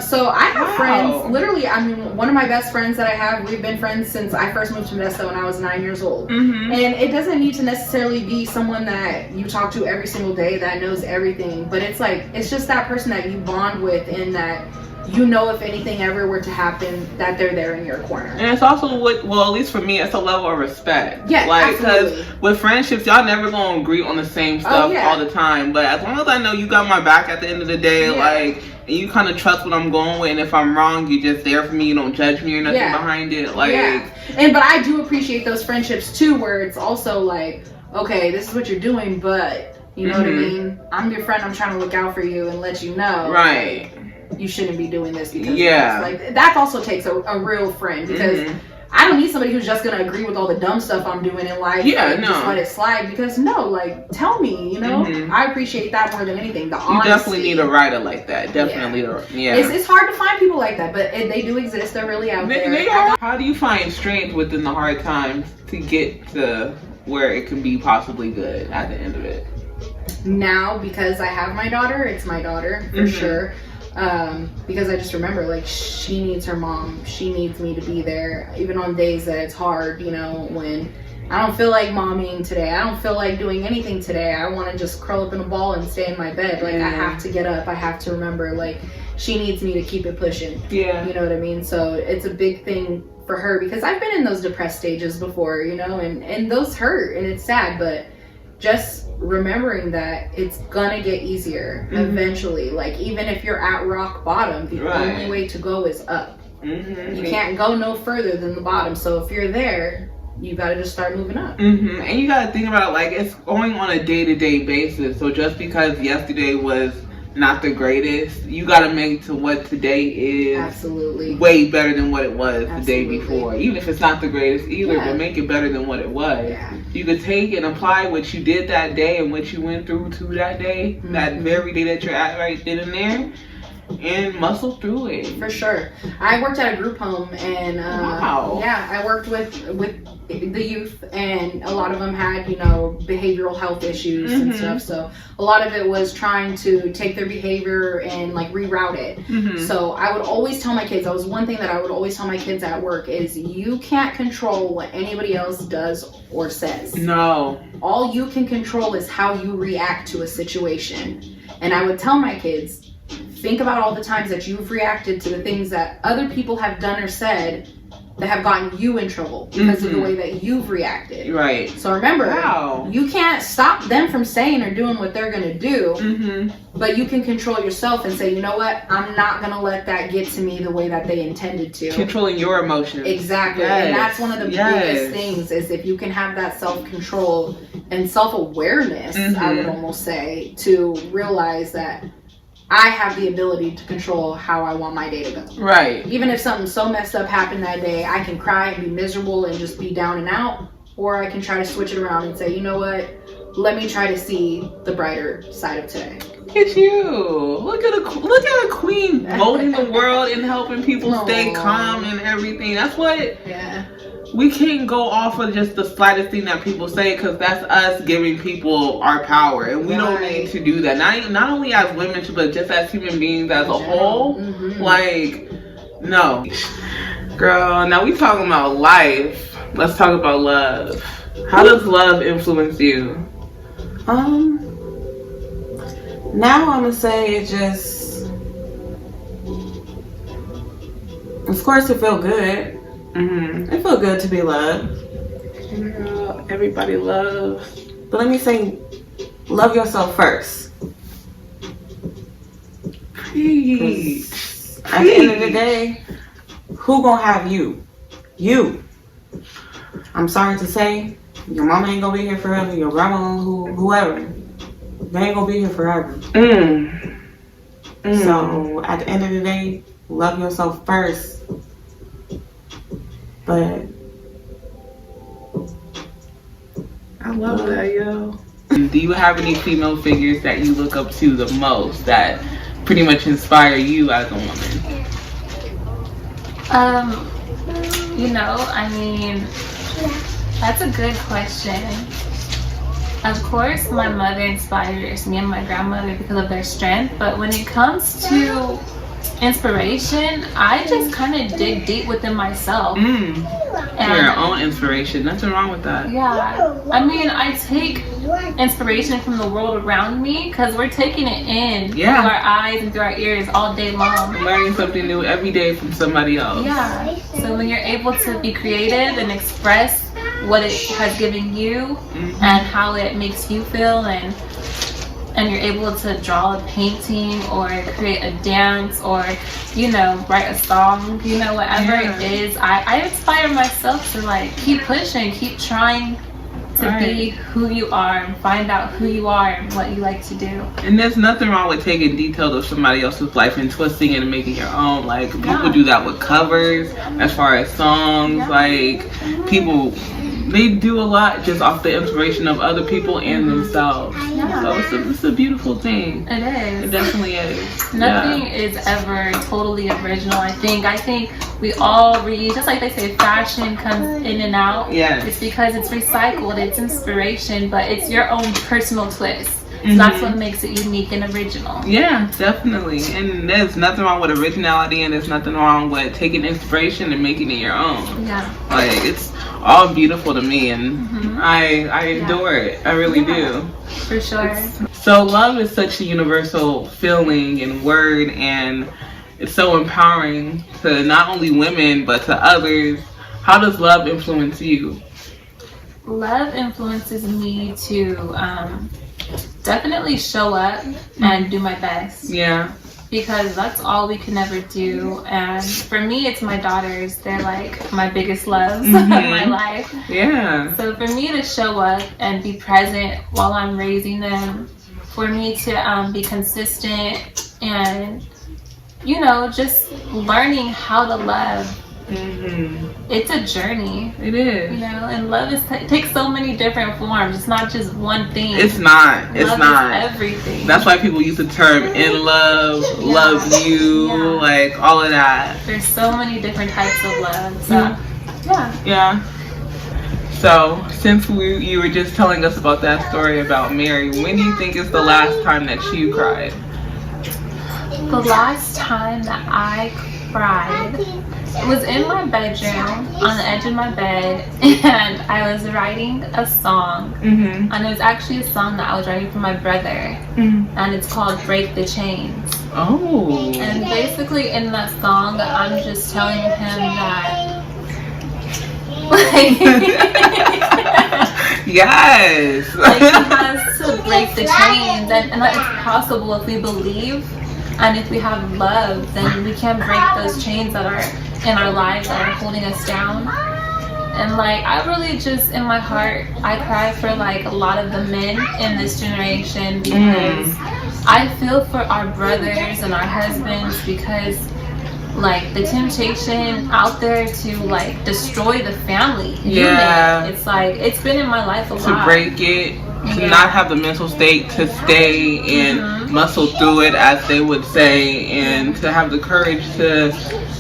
Speaker 6: So I have friends, literally, I mean, one of my best friends that I have, we've been friends since I first moved to Modesto when I was 9 years old. And it doesn't need to necessarily be someone that you talk to every single day that knows everything, but it's like, it's just that person that you bond with, in that you know if anything ever were to happen, that they're there in your corner. And
Speaker 2: it's also at least for me, it's a level of respect.
Speaker 6: Yeah,
Speaker 2: like, because with friendships, y'all never gonna agree on the same stuff all the time, but as long as I know you got my back at the end of the day, like, and you kind of trust what I'm going with, and if I'm wrong, you're just there for me, you don't judge me or nothing behind it, like.
Speaker 6: But I do appreciate those friendships too, where it's also like, okay, this is what you're doing, but you know what I mean, I'm your friend, I'm trying to look out for you and let you know,
Speaker 2: right,
Speaker 6: you shouldn't be doing this, because like that also takes a real friend, because I don't need somebody who's just gonna agree with all the dumb stuff I'm doing in life and just let it slide, because like, tell me, you know. I appreciate that more than anything, the honesty.
Speaker 2: You definitely need a writer like that, definitely.
Speaker 6: It's hard to find people like that, but they do exist. They're really out there.
Speaker 2: They are. How do you find strength within the hard times to get to where it can be possibly good at the end of it?
Speaker 6: Now, because I have my daughter, it's my daughter for sure. Because I just remember, like, she needs her mom. She needs me to be there, even on days that it's hard, you know, when I don't feel like momming today. I don't feel like doing anything today. I want to just curl up in a ball and stay in my bed. Like, I have to get up. I have to remember, like, she needs me to keep it pushing. Yeah. You know what I mean? So it's a big thing for her, because I've been in those depressed stages before, you know, and those hurt and it's sad, but just remembering that it's gonna get easier eventually. Like, even if you're at rock bottom, the only way to go is up. You can't go no further than the bottom. So if you're there, you gotta just start moving up. And you gotta think about it, like, it's going on a day-to-day basis. So just because yesterday was
Speaker 2: not the greatest, you gotta make to what today is
Speaker 6: Absolutely.
Speaker 2: way better than what it was the day
Speaker 6: Absolutely.
Speaker 2: before. Even if it's not the greatest either,
Speaker 6: Yeah.
Speaker 2: but make it better than what it was.
Speaker 6: Yeah.
Speaker 2: You could take and apply what you did that day and what you went through to that day, that very day that you're at right then and there, and muscle through it.
Speaker 6: For sure. I worked at a group home, and
Speaker 2: Wow.
Speaker 6: yeah, I worked with the youth, and a lot of them had, you know, behavioral health issues and stuff. So a lot of it was trying to take their behavior and like reroute it. So I would always tell my kids, that was one thing that I would always tell my kids at work, is you can't control what anybody else does or says.
Speaker 2: No.
Speaker 6: All you can control is how you react to a situation. And I would tell my kids, think about all the times that you've reacted to the things that other people have done or said that have gotten you in trouble because of the way that you've reacted.
Speaker 2: Right.
Speaker 6: So remember,
Speaker 2: Wow.
Speaker 6: you can't stop them from saying or doing what they're going to do, but you can control yourself and say, you know what, I'm not going to let that get to me the way that they intended to.
Speaker 2: Controlling your emotions.
Speaker 6: Exactly.
Speaker 2: Yes.
Speaker 6: And that's one of the biggest things, is if you can have that self-control and self-awareness, I would almost say, to realize that I have the ability to control how I want my day to go.
Speaker 2: Right.
Speaker 6: Even if something so messed up happened that day, I can cry and be miserable and just be down and out, or I can try to switch it around and say, you know what, let me try to see the brighter side of today.
Speaker 2: Look at you. Look at a queen molding the world and helping people stay calm and everything. That's what we can't go off of just the slightest thing that people say, because that's us giving people our power, and we don't need to do that. Not only as women, but just as human beings as a whole. Like, no. Girl, now we talking about life. Let's talk about love. How does love influence you?
Speaker 4: Now I'm gonna say it just, of course it felt good. It felt good to be loved.
Speaker 2: Girl, everybody loves.
Speaker 4: But let me say, love yourself first.
Speaker 2: Preach.
Speaker 4: At the end of the day, who gonna have you? You. I'm sorry to say, your mama ain't gonna be here forever. Your grandma, whoever, they ain't gonna be here forever. So at the end of the day, love yourself first. But
Speaker 2: I love that, yo. Do you have any female figures that you look up to the most that pretty much inspire you as a woman?
Speaker 5: You know, I mean, that's a good question. Of course, my mother inspires me and my grandmother because of their strength, but when it comes to inspiration, I just kind of dig deep within myself.
Speaker 2: For your own inspiration. Nothing wrong with that.
Speaker 5: Yeah. I mean, I take inspiration from the world around me because we're taking it in through our eyes and through our ears all day long.
Speaker 2: Learning something new every day from somebody else.
Speaker 5: Yeah. So when you're able to be creative and express what it has given you and how it makes you feel, and you're able to draw a painting or create a dance or, you know, write a song, you know, whatever it is, I inspire myself to like keep pushing, keep trying to be who you are and find out who you are and what you like to do.
Speaker 2: And there's nothing wrong with taking details of somebody else's life and twisting it and making your own. Like, people do that with covers, as far as songs. Like, people, they do a lot just off the inspiration of other people and themselves. So it's a beautiful thing.
Speaker 5: It is.
Speaker 2: It definitely is.
Speaker 5: Nothing is ever totally original. I think we all read, just like they say, fashion comes in and out.
Speaker 2: Yes.
Speaker 5: It's because it's recycled, it's inspiration, but it's your own personal twist. So that's what makes it unique and original.
Speaker 2: Yeah, definitely. And there's nothing wrong with originality, and there's nothing wrong with taking inspiration and making it your own.
Speaker 5: Yeah.
Speaker 2: Like, it's all beautiful to me, and I adore it. I really do.
Speaker 5: For sure.
Speaker 2: So love is such a universal feeling and word, and it's so empowering to not only women but to others. How does love influence you?
Speaker 5: Love influences me to definitely show up and do my best.
Speaker 2: Yeah.
Speaker 5: Because that's all we can ever do. And for me, it's my daughters. They're like my biggest loves of my life.
Speaker 2: Yeah.
Speaker 5: So for me to show up and be present while I'm raising them for me to be consistent and, you know, just learning how to love. It's a journey.
Speaker 2: It is.
Speaker 5: You know, and love takes so many different forms. It's not just one thing.
Speaker 2: It's not. It's
Speaker 5: love
Speaker 2: not.
Speaker 5: Is everything.
Speaker 2: That's why people use the term in love, love you, like all of that.
Speaker 5: There's so many different types of love. So,
Speaker 2: yeah. So, since you were just telling us about that story about Mary, when do you think is the last time that you cried?
Speaker 5: The last time that I cried, it was in my bedroom, on the edge of my bed, and I was writing a song. And it was actually a song that I was writing for my brother, and it's called Break the Chains.
Speaker 2: Oh.
Speaker 5: And basically in that song, I'm just telling him that, like,
Speaker 2: yes.
Speaker 5: like, he has to break the chains, and that it's possible if we believe and if we have love, then we can break those chains that are in our lives that are holding us down. And like, I really just, in my heart, I cry for like a lot of the men in this generation, because I feel for our brothers and our husbands, because like the temptation out there to like destroy the family unit, it's like, it's been in my life a lot.
Speaker 2: To break it, to not have the mental state to stay and muscle through it, as they would say, and to have the courage to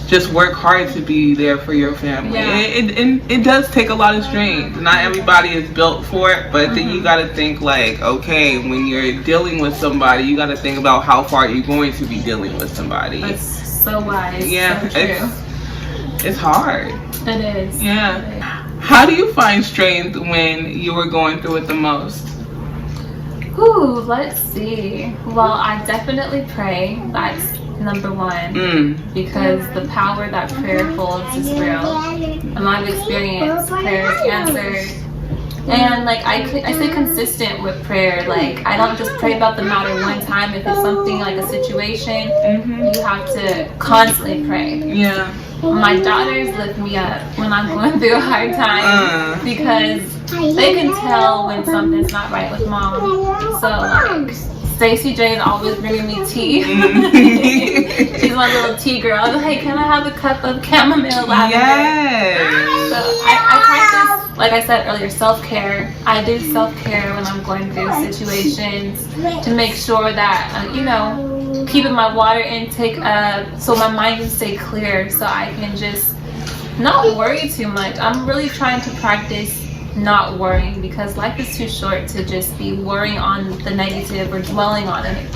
Speaker 2: just work hard to be there for your family. It does take a lot of strength. Not everybody is built for it, but then you got to think like, okay, when you're dealing with somebody, you got to think about how far you're going to be dealing with somebody.
Speaker 5: That's so wise.
Speaker 2: Yeah,
Speaker 5: so true.
Speaker 2: It's hard.
Speaker 5: It is.
Speaker 2: Yeah.
Speaker 5: It is.
Speaker 2: How do you find strength when you were going through it the most?
Speaker 5: Ooh, let's see. Well, I definitely pray. That's number one, because the power that prayer holds is real. And I've experienced prayers answered. And like, I stay consistent with prayer. Like, I don't just pray about the matter one time. If it's something like a situation, you have to constantly pray.
Speaker 2: Yeah.
Speaker 5: My daughters lift me up when I'm going through a hard time, because they can tell when something's not right with mom. So like, Stacey J is always bringing me tea. She's my little tea girl. I'm like, can I have a cup of chamomile lavender?
Speaker 2: Yes.
Speaker 5: So I practice, like I said earlier, self-care. I do self-care when I'm going through situations to make sure that, you know, keeping my water intake up so my mind can stay clear, so I can just not worry too much. I'm really trying to practice not worrying, because life is too short to just be worrying on the negative or dwelling on it.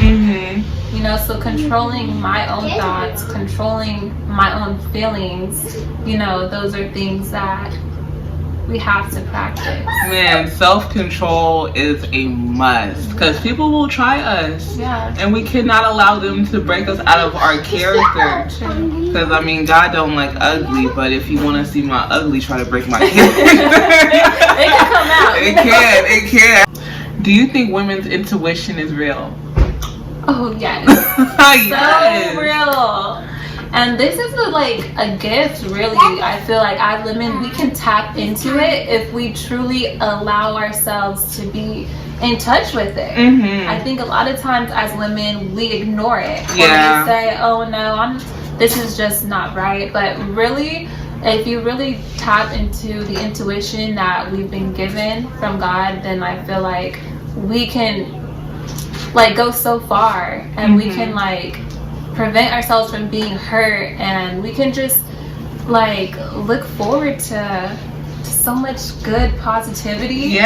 Speaker 5: You know, so controlling my own thoughts, controlling my own feelings, you know, those are things that we have to practice.
Speaker 2: Man, self-control is a must, because people will try us, and we cannot allow them to break us out of our character. Because I mean, God don't like ugly, but if you want to see my ugly, try to break my character.
Speaker 5: It can come out.
Speaker 2: It can. Do you think women's intuition is real?
Speaker 5: Oh yes.
Speaker 2: Yes.
Speaker 5: So real. And this is a gift, really. I feel like as women, we can tap into it if we truly allow ourselves to be in touch with it. I think a lot of times as women, we ignore it. Or we say, oh no, this is just not right. But really, if you really tap into the intuition that we've been given from God, then I feel like we can go so far, and we can prevent ourselves from being hurt, and we can just look forward to so much good positivity.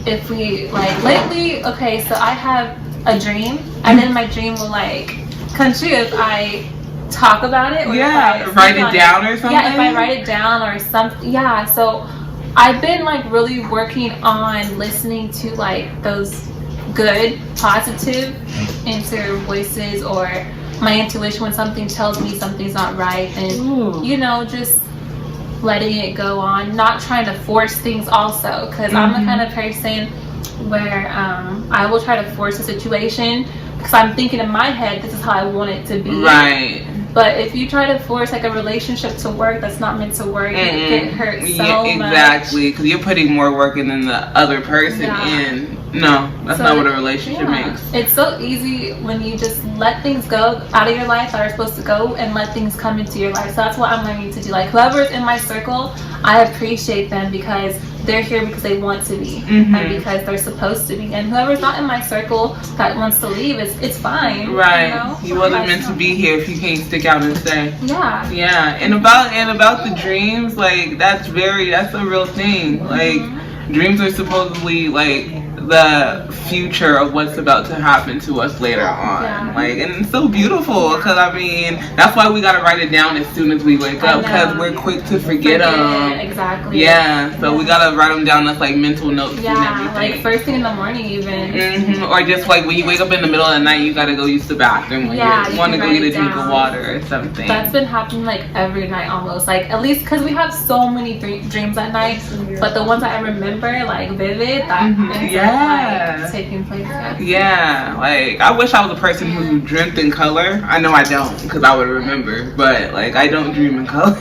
Speaker 5: If we lately, okay, so I have a dream, and then my dream will come true if I talk about it, or
Speaker 2: write it down or something.
Speaker 5: If I write it down or something. So I've been really working on listening to those good, positive inner voices, or my intuition when something tells me something's not right, and you know, just letting it go on, not trying to force things also, because I'm the kind of person where I will try to force a situation because I'm thinking in my head this is how I want it to be.
Speaker 2: Right.
Speaker 5: But if you try to force a relationship to work that's not meant to work, it hurts so much.
Speaker 2: Exactly, because you're putting more work in than the other person in. No, that's not what a relationship makes.
Speaker 5: It's so easy when you just let things go out of your life that are supposed to go and let things come into your life. So that's what I'm learning to do. Like, whoever's in my circle, I appreciate them because they're here because they want to be and because they're supposed to be. And whoever's not in my circle that wants to leave, it's fine.
Speaker 2: Right. You wasn't meant to be here if you can't stick out and stay.
Speaker 5: Yeah.
Speaker 2: Yeah. And about the dreams, like that's a real thing. Like dreams are supposedly like the future of what's about to happen to us later on.
Speaker 5: Yeah.
Speaker 2: Like, and it's so beautiful because I mean that's why we gotta write it down as soon as we wake up because we're quick to forget them.
Speaker 5: Exactly.
Speaker 2: Yeah, so we gotta write them down as like mental notes and everything.
Speaker 5: Like first thing in the morning even.
Speaker 2: Or just like when you wake up in the middle of the night, you gotta go use the bathroom when you want to go get a drink of water or something.
Speaker 5: That's been happening like every night almost. Like at least because we have so many dreams at night, but the ones that I remember like vivid, that like taking place.
Speaker 2: Yeah, like I wish I was a person who dreamt in color. I know I don't because I would remember, but like I don't dream in color.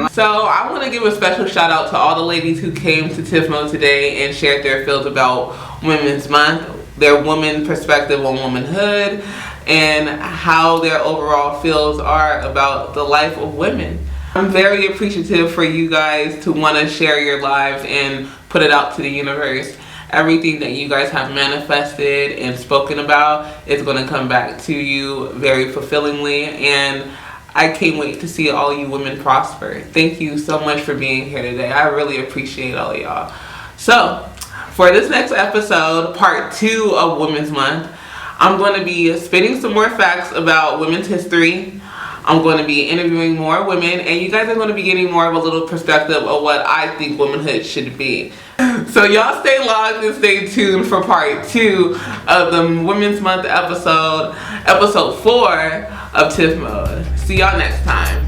Speaker 2: So I want to give a special shout out to all the ladies who came to TIFMO today and shared their feels about Women's Month, their woman perspective on womanhood, and how their overall feels are about the life of women. I'm very appreciative for you guys to want to share your lives and put it out to the universe. Everything that you guys have manifested and spoken about is going to come back to you very fulfillingly, and I can't wait to see all you women prosper. Thank you so much for being here today. I really appreciate all of y'all. So for this next episode, part 2 of Women's Month, I'm going to be spitting some more facts about women's history. I'm going to be interviewing more women, and you guys are going to be getting more of a little perspective of what I think womanhood should be. So y'all stay logged and stay tuned for part 2 of the Women's Month episode 4 of TIFMO. See y'all next time.